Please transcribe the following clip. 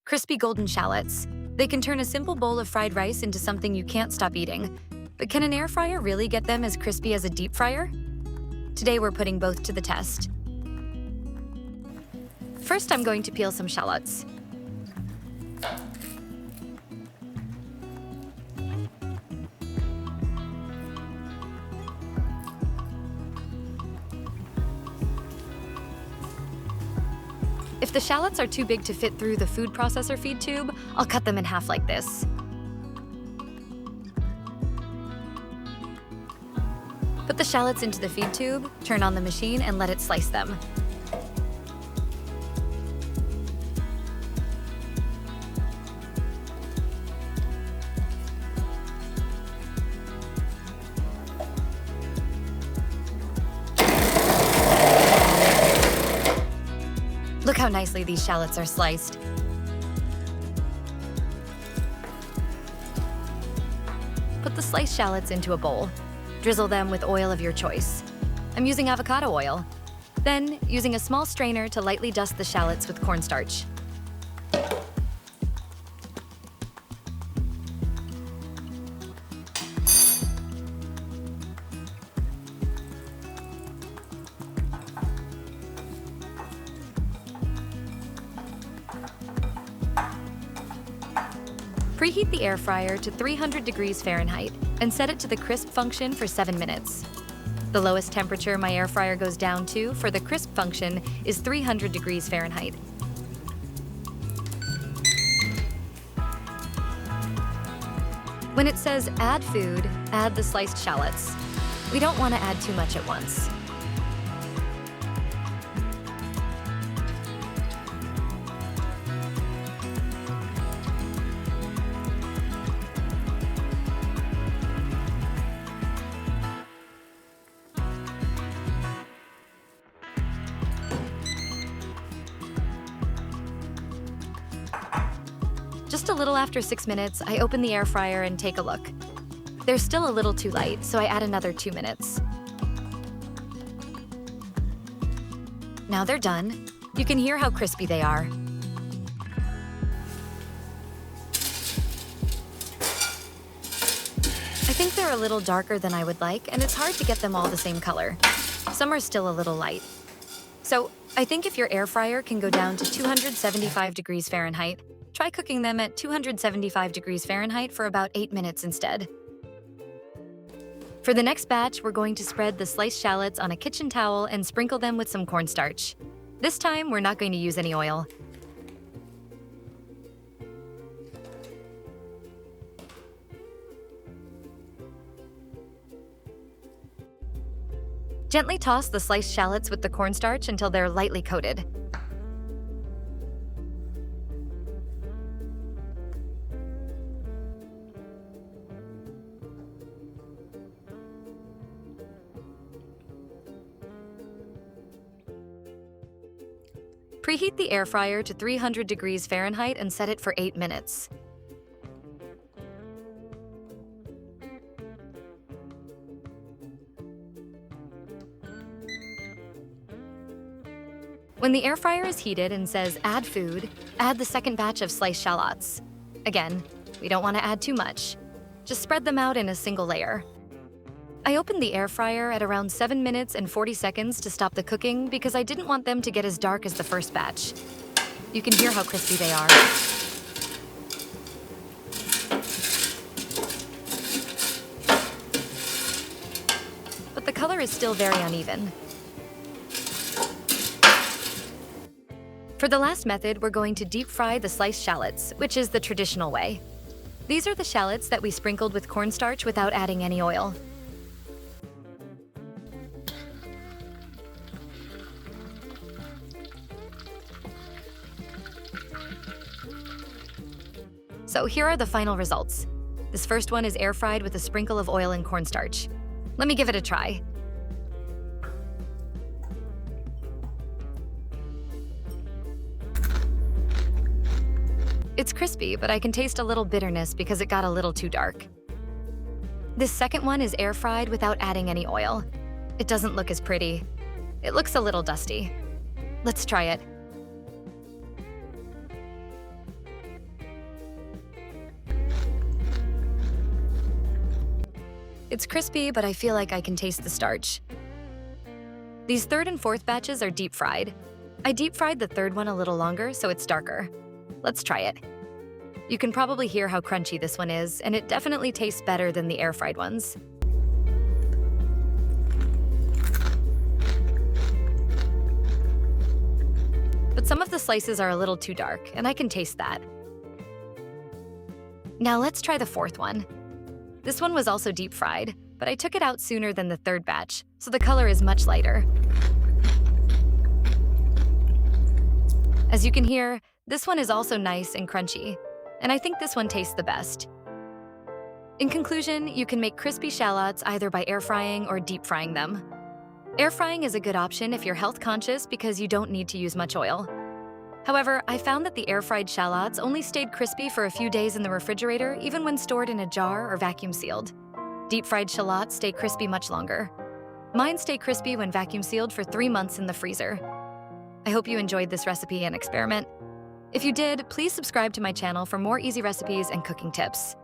Crispy golden shallots. They can turn a simple bowl of fried rice into something you can't stop eating. But can an air fryer really get them as crispy as a deep fryer? Today we're putting both to the test. First, I'm going to peel some shallots. If the shallots are too big to fit through the food processor feed tube, I'll cut them in half like this. Put the shallots into the feed tube, turn on the machine, and let it slice them. Look how nicely these shallots are sliced. Put the sliced shallots into a bowl. Drizzle them with oil of your choice. I'm using avocado oil. Then, using a small strainer to lightly dust the shallots with cornstarch. Preheat the air fryer to 300 degrees Fahrenheit and set it to the crisp function for 7 minutes. The lowest temperature my air fryer goes down to for the crisp function is 300 degrees Fahrenheit. When it says add food, add the sliced shallots. We don't want to add too much at once. Just a little after 6 minutes, I open the air fryer and take a look. They're still a little too light, so I add another 2 minutes. Now they're done. You can hear how crispy they are. I think they're a little darker than I would like, and it's hard to get them all the same color. Some are still a little light. So I think if your air fryer can go down to 275 degrees Fahrenheit, try cooking them at 275 degrees Fahrenheit for about 8 minutes instead. For the next batch, we're going to spread the sliced shallots on a kitchen towel and sprinkle them with some cornstarch. This time, we're not going to use any oil. Gently toss the sliced shallots with the cornstarch until they're lightly coated. Preheat the air fryer to 300 degrees Fahrenheit and set it for 8 minutes. When the air fryer is heated and says add food, add the second batch of sliced shallots. Again, we don't want to add too much. Just spread them out in a single layer. I opened the air fryer at around 7 minutes and 40 seconds to stop the cooking because I didn't want them to get as dark as the first batch. You can hear how crispy they are. But the color is still very uneven. For the last method, we're going to deep fry the sliced shallots, which is the traditional way. These are the shallots that we sprinkled with cornstarch without adding any oil. So here are the final results. This first one is air fried with a sprinkle of oil and cornstarch. Let me give it a try. It's crispy, but I can taste a little bitterness because it got a little too dark. This second one is air fried without adding any oil. It doesn't look as pretty. It looks a little dusty. Let's try it. It's crispy, but I feel like I can taste the starch. These third and fourth batches are deep fried. I deep fried the third one a little longer, so it's darker. Let's try it. You can probably hear how crunchy this one is, and it definitely tastes better than the air-fried ones. But some of the slices are a little too dark, and I can taste that. Now let's try the fourth one. This one was also deep fried, but I took it out sooner than the third batch, so the color is much lighter. As you can hear, this one is also nice and crunchy, and I think this one tastes the best. In conclusion, you can make crispy shallots either by air frying or deep frying them. Air frying is a good option if you're health conscious because you don't need to use much oil. However, I found that the air-fried shallots only stayed crispy for a few days in the refrigerator, even when stored in a jar or vacuum sealed. Deep-fried shallots stay crispy much longer. Mine stay crispy when vacuum sealed for 3 months in the freezer. I hope you enjoyed this recipe and experiment. If you did, please subscribe to my channel for more easy recipes and cooking tips.